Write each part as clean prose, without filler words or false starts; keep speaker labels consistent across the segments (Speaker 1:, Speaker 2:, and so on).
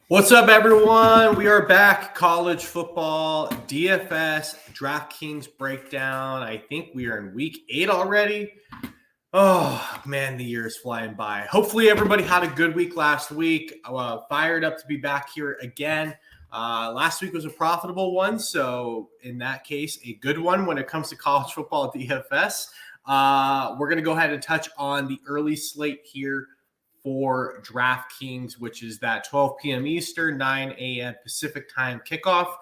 Speaker 1: What's up, everyone? We are back. College football, DFS, DraftKings breakdown. I think we are in week 8 already. Oh, man, the year is flying by. Hopefully, everybody had a good week last week. Fired up to be back here again. Last week was a profitable one, so in that case, a good one when it comes to college football DFS. We're going to go ahead and touch on the early slate here for DraftKings, which is that 12 p.m. Eastern, 9 a.m. Pacific time kickoff.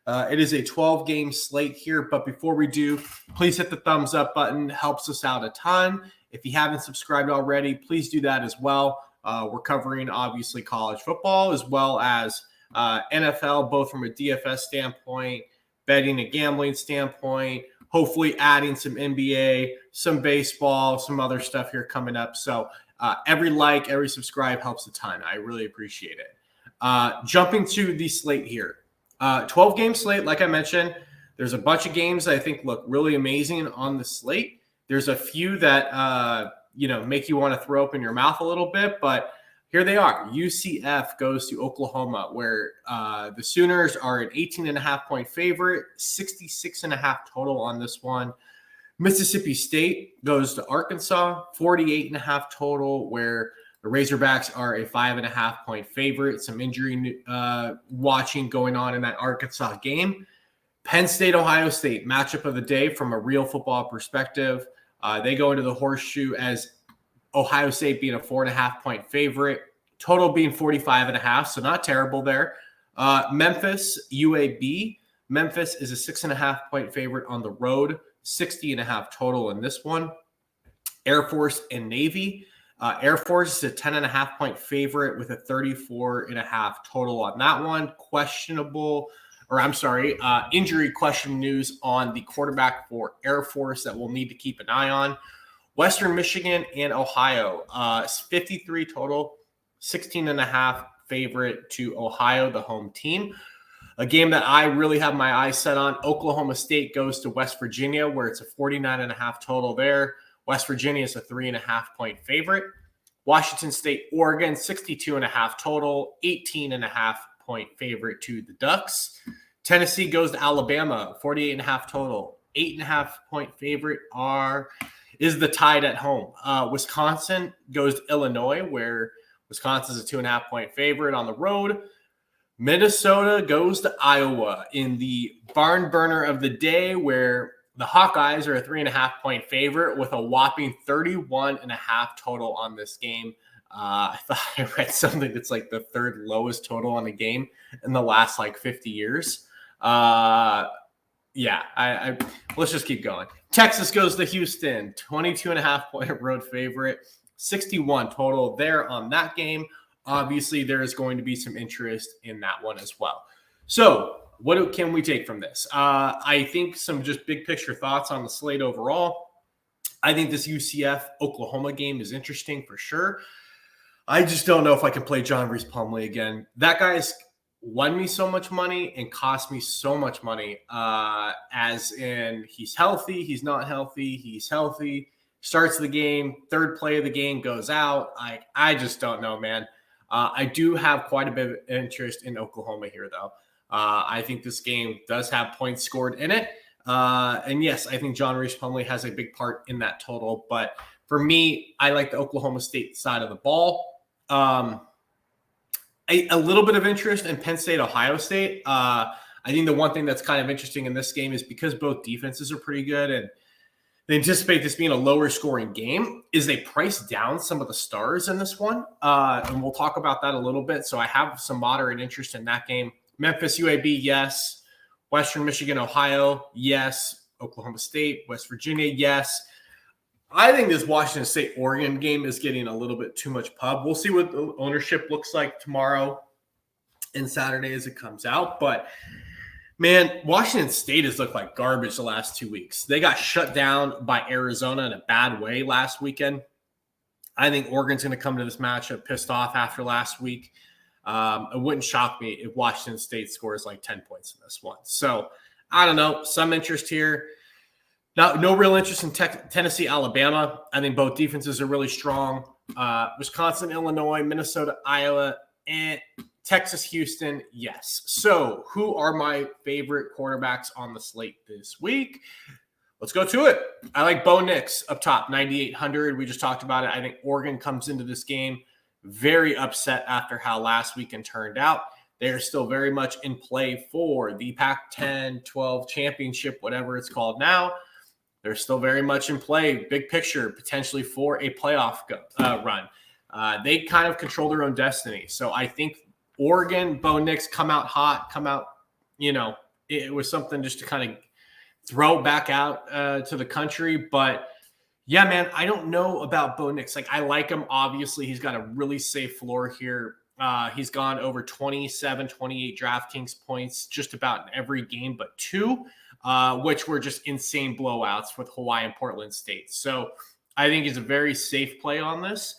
Speaker 1: It is a 12-game slate here, but before we do, please hit the thumbs up button. Helps us out a ton. If you haven't subscribed already, please do that as well. We're covering, obviously, college football as well as NFL, both from a DFS standpoint, betting and gambling standpoint, hopefully adding some NBA, some baseball, some other stuff here coming up. So every like, every subscribe helps a ton. I really appreciate it. Jumping to the slate here. 12-game slate, like I mentioned. There's a bunch of games I think look really amazing on the slate. There's a few that, make you want to throw open your mouth a little bit, but here they are. UCF goes to Oklahoma, where the Sooners are an 18.5-point favorite, 66.5 total on this one. Mississippi State goes to Arkansas, 48.5 total, where the Razorbacks are a 5.5-point favorite. Some injury watching going on in that Arkansas game. Penn State, Ohio State, matchup of the day from a real football perspective. They go into the horseshoe as Ohio State being a 4.5-point favorite, total being 45.5, so not terrible there. Memphis, UAB. Memphis is a 6.5-point favorite on the road, 60.5 total in this one. Air Force and Navy. Air Force is a 10.5-point favorite with a 34.5 total on that one. Injury question news on the quarterback for Air Force that we'll need to keep an eye on. Western Michigan and Ohio, 53 total, 16.5 favorite to Ohio, the home team. A game that I really have my eyes set on, Oklahoma State goes to West Virginia, where it's a 49.5 total there. West Virginia is a 3.5-point favorite. Washington State, Oregon, 62.5 total, 18.5-point favorite to the Ducks. Tennessee goes to Alabama, 48.5 total, 8.5-point favorite is the Tide at home. Wisconsin goes to Illinois, where Wisconsin is a 2.5-point favorite on the road. Minnesota goes to Iowa in the barn burner of the day, where the Hawkeyes are a 3.5-point favorite with a whopping 31.5 total on this game. I thought I read something that's like the third lowest total on a game in the last 50 years. Let's just keep going. Texas goes to Houston, 22.5-point road favorite, 61 total there on that game. Obviously, there is going to be some interest in that one as well. So what can we take from this? I think some just big picture thoughts on the slate overall. I think this UCF-Oklahoma game is interesting for sure. I just don't know if I can play John Reese Plumlee again. That guy's won me so much money and cost me so much money, as in he's healthy, he's not healthy, he's healthy, starts the game, third play of the game goes out. I just don't know, man. I do have quite a bit of interest in Oklahoma here, though. I think this game does have points scored in it. And yes, I think John Reese Plumlee has a big part in that total. But for me, I like the Oklahoma State side of the ball. A little bit of interest in Penn State, Ohio State. I think the one thing that's kind of interesting in this game is because both defenses are pretty good and they anticipate this being a lower scoring game, is they price down some of the stars in this one. And we'll talk about that a little bit. So I have some moderate interest in that game. Memphis, UAB, yes. Western Michigan, Ohio, yes. Oklahoma State, West Virginia, yes. I think this Washington State-Oregon game is getting a little bit too much pub. We'll see what the ownership looks like tomorrow and Saturday as it comes out. But, man, Washington State has looked like garbage the last 2 weeks. They got shut down by Arizona in a bad way last weekend. I think Oregon's going to come to this matchup pissed off after last week. It wouldn't shock me if Washington State scores 10 points in this one. So, I don't know. Some interest here. No real interest in Tennessee, Alabama. I think both defenses are really strong. Wisconsin, Illinois, Minnesota, Iowa, Texas, Houston, yes. So who are my favorite quarterbacks on the slate this week? Let's go to it. I like Bo Nix up top, 9,800. We just talked about it. I think Oregon comes into this game very upset after how last weekend turned out. They're still very much in play for the Pac-10, 12 championship, whatever it's called now. They're still very much in play, big picture, potentially for a playoff run. They kind of control their own destiny. So I think Oregon, Bo Nix come out hot, it was something just to kind of throw back out to the country. But yeah, man, I don't know about Bo Nix. Like, I like him. Obviously, he's got a really safe floor here. He's gone over 27, 28 DraftKings points just about in every game but 2, which were just insane blowouts with Hawaii and Portland State. So I think he's a very safe play on this.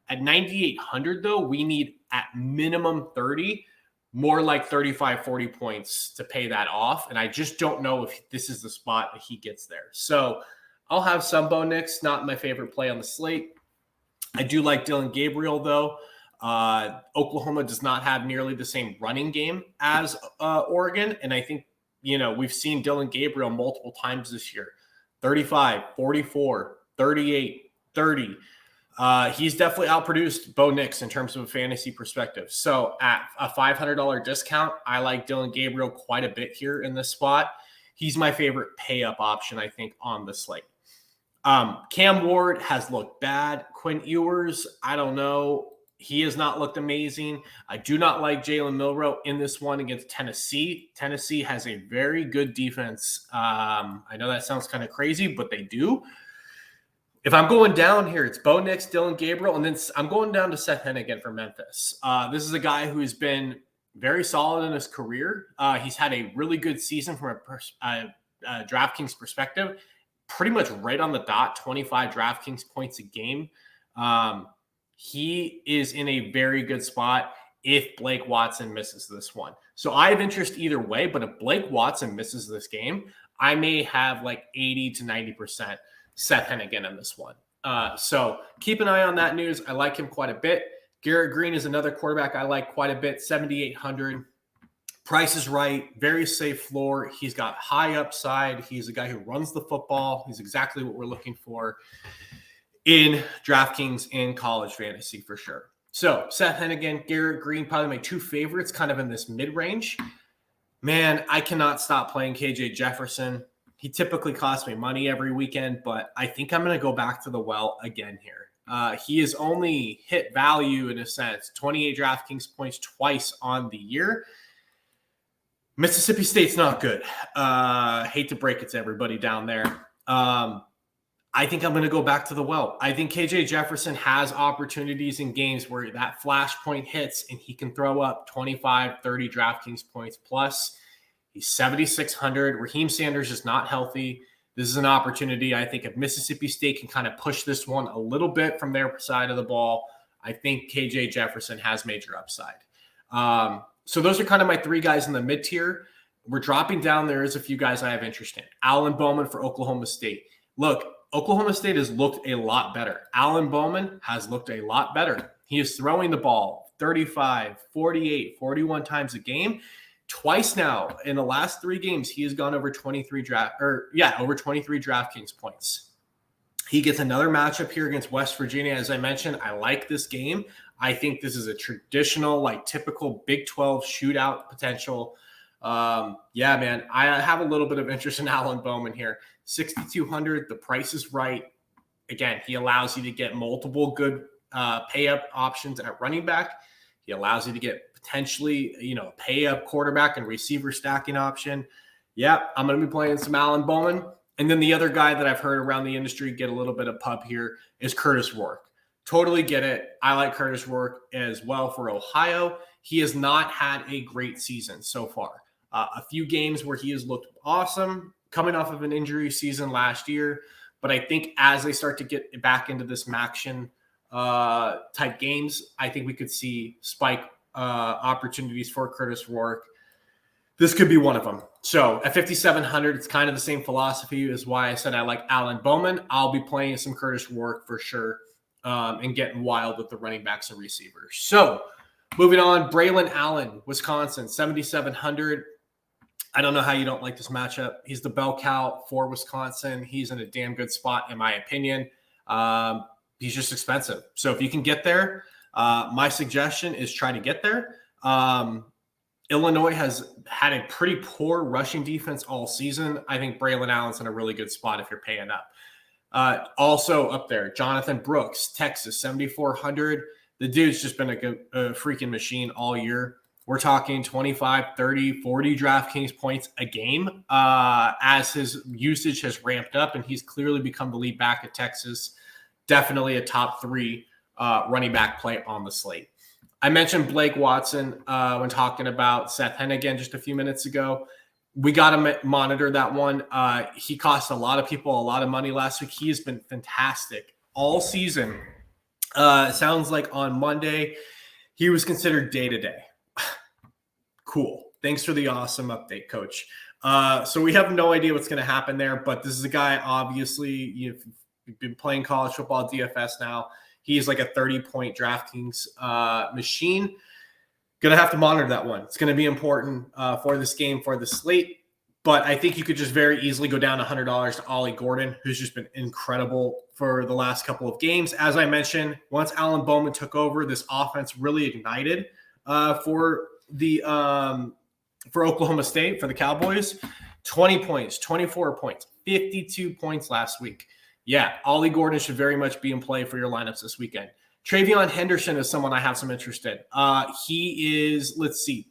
Speaker 1: At 9,800, though, we need at minimum 30, more like 35, 40 points to pay that off. And I just don't know if this is the spot that he gets there. So I'll have some Bo Nix, not my favorite play on the slate. I do like Dillon Gabriel, though. Oklahoma does not have nearly the same running game as Oregon. And I think, we've seen Dillon Gabriel multiple times this year. 35, 44, 38, 30. He's definitely outproduced Bo Nix in terms of a fantasy perspective. So at a $500 discount, I like Dillon Gabriel quite a bit here in this spot. He's my favorite pay-up option, I think, on the slate. Cam Ward has looked bad. Quinn Ewers, I don't know. He has not looked amazing. I do not like Jalen Milroe in this one against Tennessee. Tennessee has a very good defense. I know that sounds kind of crazy, but they do. If I'm going down here, it's Bo Nix, Dillon Gabriel, and then I'm going down to Seth Hennigan for Memphis. This is a guy who's been very solid in his career. He's had a really good season from a DraftKings perspective, pretty much right on the dot, 25 DraftKings points a game. He is in a very good spot if Blake Watson misses this one. So I have interest either way, but if Blake Watson misses this game, I may have like 80 to 90% Seth Hennigan in this one. So keep an eye on that news. I like him quite a bit. Garrett Green is another quarterback I like quite a bit, 7,800. Price is right, very safe floor. He's got high upside. He's a guy who runs the football. He's exactly what we're looking for in DraftKings in college fantasy for sure. So Seth Hennigan, Garrett Green, probably my 2 favorites kind of in this mid-range. Man, I cannot stop playing KJ Jefferson. He typically costs me money every weekend, but I think I'm going to go back to the well again here. He has only hit value in a sense, 28 DraftKings points twice on the year. Mississippi State's not good. Hate to break it to everybody down there. I think I'm going to go back to the well. I think KJ Jefferson has opportunities in games where that flashpoint hits and he can throw up 25, 30 DraftKings points plus. He's 7,600. Raheem Sanders is not healthy. This is an opportunity. I think if Mississippi State can kind of push this one a little bit from their side of the ball, I think KJ Jefferson has major upside. So those are kind of my 3 guys in the mid-tier. We're dropping down. There is a few guys I have interest in. Alan Bowman for Oklahoma State. Look, Oklahoma State has looked a lot better. Alan Bowman has looked a lot better. He is throwing the ball 35, 48, 41 times a game. Twice now in the last 3 games, he has gone over 23 DraftKings points. He gets another matchup here against West Virginia. As I mentioned, I like this game. I think this is a traditional, typical Big 12 shootout potential. Yeah, man, I have a little bit of interest in Alan Bowman here. 6,200. The price is right. Again, he allows you to get multiple good pay-up options at running back. He allows you to get potentially, pay-up quarterback and receiver stacking option. Yeah, I'm going to be playing some Alan Bowman. And then the other guy that I've heard around the industry get a little bit of pub here is Curtis Rourke. Totally get it. I like Curtis Rourke as well for Ohio. He has not had a great season so far. A few games where he has looked awesome, coming off of an injury season last year. But I think as they start to get back into this Maction type games, I think we could see spike opportunities for Curtis Rourke. This could be one of them. So at 5,700, it's kind of the same philosophy as why I said I like Alan Bowman. I'll be playing some Curtis Rourke for sure and getting wild with the running backs and receivers. So Moving on, Braylon Allen, Wisconsin, 7,700. I don't know how you don't like this matchup. He's the bell cow for Wisconsin. He's in a damn good spot, in my opinion. He's just expensive. So if you can get there, my suggestion is try to get there. Illinois has had a pretty poor rushing defense all season. I think Braylon Allen's in a really good spot if you're paying up. Also up there, Jonathan Brooks, Texas, 7,400. The dude's just been a freaking machine all year. We're talking 25, 30, 40 DraftKings points a game as his usage has ramped up, and he's clearly become the lead back at Texas. Definitely a top 3 running back play on the slate. I mentioned Blake Watson when talking about Seth Hennigan just a few minutes ago. We got to monitor that one. He cost a lot of people a lot of money last week. He has been fantastic all season. Sounds like on Monday, he was considered day-to-day. Cool. Thanks for the awesome update, Coach. So we have no idea what's going to happen there, but this is a guy, obviously, you've been playing college football DFS now. He's like a 30-point DraftKings machine. Going to have to monitor that one. It's going to be important for this game, for the slate. But I think you could just very easily go down $100 to Ollie Gordon, who's just been incredible for the last couple of games. As I mentioned, once Alan Bowman took over, this offense really ignited for Oklahoma State, for the Cowboys. 20 points, 24 points, 52 points last week. Yeah, Ollie Gordon should very much be in play for your lineups this weekend. Travion Henderson is someone I have some interest in. He is, let's see,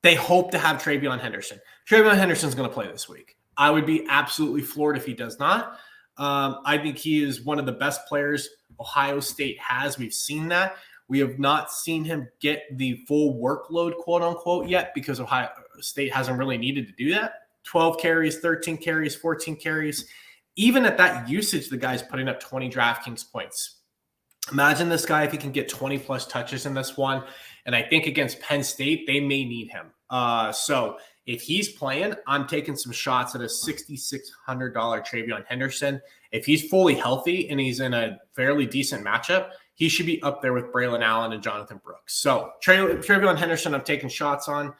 Speaker 1: they hope to have Travion Henderson. Travion Henderson's going to play this week. I would be absolutely floored if he does not. I think he is one of the best players Ohio State has. We've seen that. We have not seen him get the full workload, quote unquote, yet because Ohio State hasn't really needed to do that. 12 carries, 13 carries, 14 carries. Even at that usage, the guy's putting up 20 DraftKings points. Imagine this guy if he can get 20-plus touches in this one. And I think against Penn State, they may need him. So if he's playing, I'm taking some shots at a $6,600 Travion Henderson. If he's fully healthy and he's in a fairly decent matchup, he should be up there with Braylon Allen and Jonathan Brooks. So Travion Henderson, I'm taking shots on.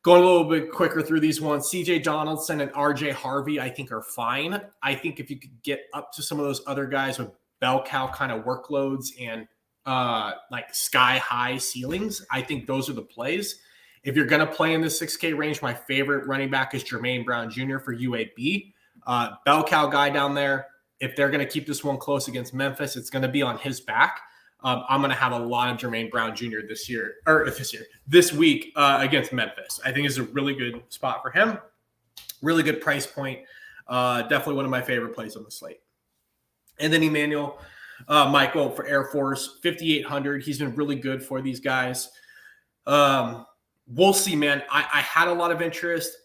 Speaker 1: Going a little bit quicker through these ones, C.J. Donaldson and R.J. Harvey, I think, are fine. I think if you could get up to some of those other guys with bell cow kind of workloads and like sky-high ceilings, I think those are the plays. If you're going to play in the 6K range, my favorite running back is Jermaine Brown Jr. for UAB. Bell cow guy down there. If they're going to keep this one close against Memphis, it's going to be on his back. I'm going to have a lot of Jermaine Brown Jr. this week against Memphis. I think it's a really good spot for him. Really good price point. Definitely one of my favorite plays on the slate. And then Emmanuel Michael for Air Force, 5,800. He's been really good for these guys. We'll see, man. I had a lot of interest.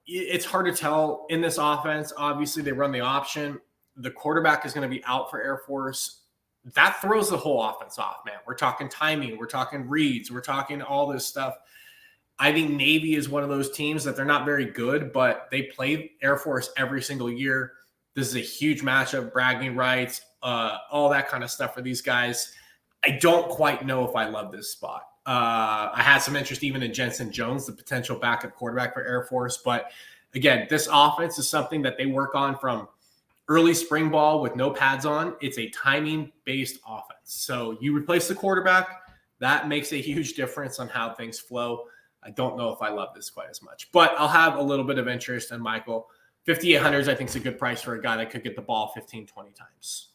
Speaker 1: It's hard to tell in this offense. Obviously, they run the option. The quarterback is going to be out for Air Force. That throws the whole offense off, man. We're talking timing. We're talking reads. We're talking all this stuff. I think Navy is one of those teams that they're not very good, but they play Air Force every single year. This is a huge matchup, bragging rights, all that kind of stuff for these guys. I don't quite know if I love this spot. I had some interest even in Jensen Jones, the potential backup quarterback for Air Force. But again, this offense is something that they work on from early spring ball with no pads on. It's a timing-based offense. So you replace the quarterback, that makes a huge difference on how things flow. I don't know if I love this quite as much, but I'll have a little bit of interest in Michael. 5,800 I think is a good price for a guy that could get the ball 15, 20 times.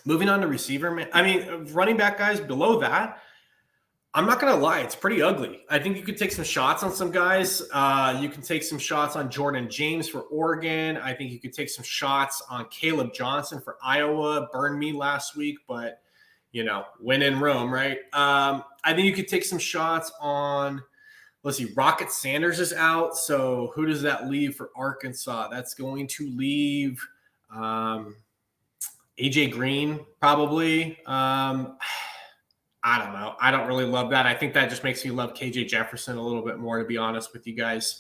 Speaker 1: Moving on to receiver, man. I mean, running back guys below that, I'm not going to lie. It's pretty ugly. I think you could take some shots on some guys. You can take some shots on Jordan James for Oregon. I think you could take some shots on Caleb Johnson for Iowa. Burned me last week, but, win in Rome, right? I think you could take some shots on, let's see, Rocket Sanders is out. So who does that leave for Arkansas? That's going to leave AJ Green, probably. I don't know. I don't really love that. I think that just makes me love KJ Jefferson a little bit more, to be honest with you guys.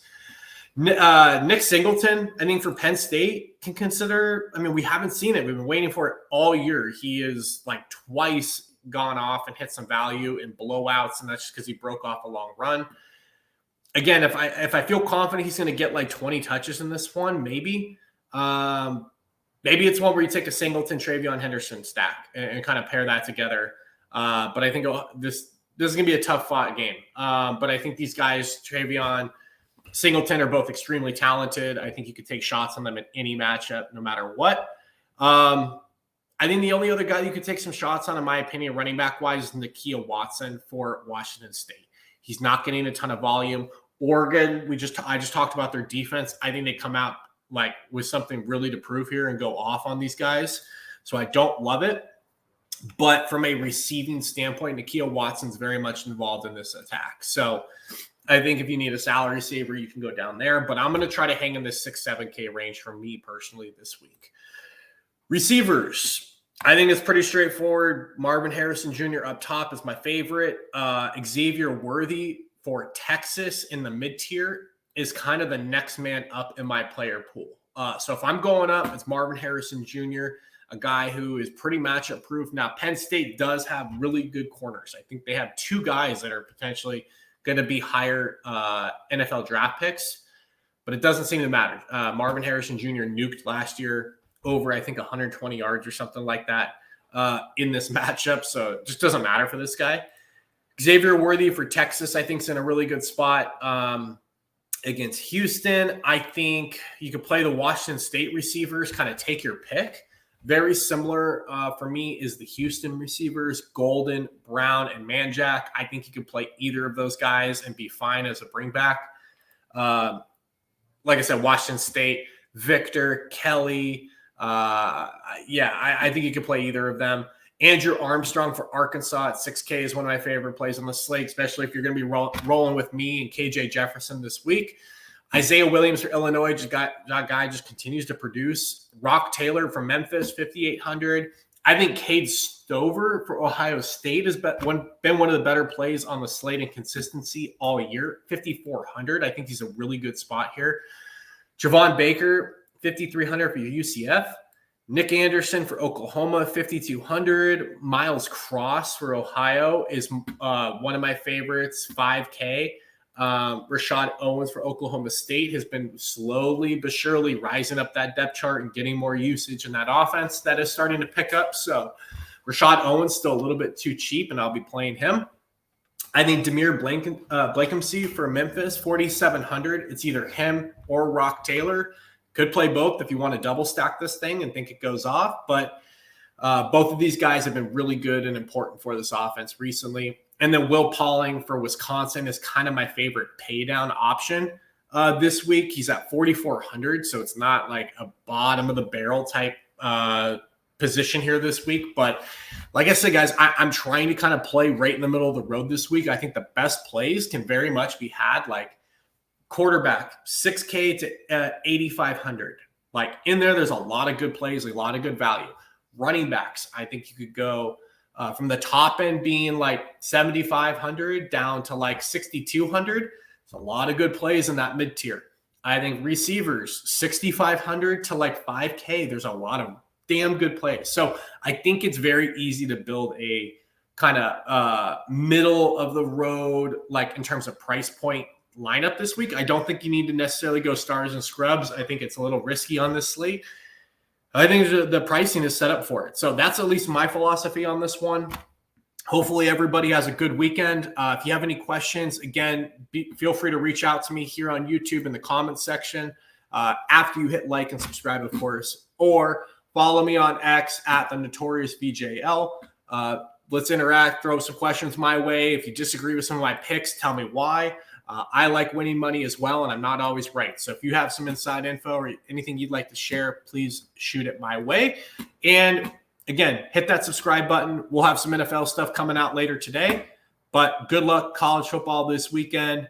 Speaker 1: Nick Singleton, I think for Penn State, can consider. I mean, we haven't seen it. We've been waiting for it all year. He is like twice gone off and hit some value in blowouts, and that's just because he broke off a long run. Again, if I feel confident he's going to get like 20 touches in this one, maybe. Maybe it's one where you take a Singleton, Travion Henderson stack and kind of pair that together. But I think this is going to be a tough fought game. But I think these guys, Travion, Singleton, are both extremely talented. I think you could take shots on them in any matchup, no matter what. I think the only other guy you could take some shots on, in my opinion, running back wise, is Nakia Watson for Washington State. He's not getting a ton of volume. Oregon, I just talked about their defense. I think they come out like with something really to prove here and go off on these guys. So I don't love it. But from a receiving standpoint, Nakia Watson's very much involved in this attack. So I think if you need a salary saver, you can go down there. But I'm going to try to hang in this 6-7K range for me personally this week. Receivers. I think it's pretty straightforward. Marvin Harrison Jr. up top is my favorite. Xavier Worthy for Texas in the mid-tier is kind of the next man up in my player pool. So if I'm going up, it's Marvin Harrison Jr., a guy who is pretty matchup proof. Now, Penn State does have really good corners. I think they have two guys that are potentially going to be higher NFL draft picks, but it doesn't seem to matter. Marvin Harrison Jr. nuked last year over, I think, 120 yards or something like that in this matchup. So it just doesn't matter for this guy. Xavier Worthy for Texas, I think, is in a really good spot against Houston. I think you could play the Washington State receivers, kind of take your pick. Very similar for me is the Houston receivers, Golden, Brown, and Manjack. I think you could play either of those guys and be fine as a bringback. Like I said, Washington State, Victor, Kelly. I think you could play either of them. Andrew Armstrong for Arkansas at 6K is one of my favorite plays on the slate, especially if you're going to be rolling with me and KJ Jefferson this week. Isaiah Williams for Illinois, that guy just continues to produce. Rock Taylor from Memphis, 5,800. I think Cade Stover for Ohio State has been one of the better plays on the slate in consistency all year, 5,400. I think he's a really good spot here. Javon Baker, 5,300 for UCF. Nick Anderson for Oklahoma, 5,200. Miles Cross for Ohio is one of my favorites, 5K. Rashad Owens for Oklahoma State has been slowly but surely rising up that depth chart and getting more usage in that offense that is starting to pick up. So Rashad Owens still a little bit too cheap, and I'll be playing him. I think Demir Blankenship for Memphis, 4,700. It's either him or Rock Taylor. Could play both if you want to double stack this thing and think it goes off. But both of these guys have been really good and important for this offense recently. And then Will Pauling for Wisconsin is kind of my favorite pay down option this week. He's at 4,400, so it's not like a bottom of the barrel type position here this week. But like I said, guys, I'm trying to kind of play right in the middle of the road this week. I think the best plays can very much be had like quarterback, 6K to 8,500. Like in there's a lot of good plays, a lot of good value. Running backs, I think you could go from the top end being like 7,500 down to like 6,200. There's a lot of good plays in that mid tier. I think receivers, 6,500 to like 5K. There's a lot of damn good plays. So I think it's very easy to build a kind of middle of the road, like in terms of price point lineup this week. I don't think you need to necessarily go stars and scrubs. I think it's a little risky on this slate. I think the pricing is set up for it. So that's at least my philosophy on this one. Hopefully everybody has a good weekend. If you have any questions, again, feel free to reach out to me here on YouTube in the comments section after you hit like and subscribe, of course, or follow me on X at the Notorious VJL. Let's interact, throw some questions my way. If you disagree with some of my picks, tell me why. I like winning money as well, and I'm not always right. So if you have some inside info or anything you'd like to share, please shoot it my way. And again, hit that subscribe button. We'll have some NFL stuff coming out later today. But good luck college football this weekend.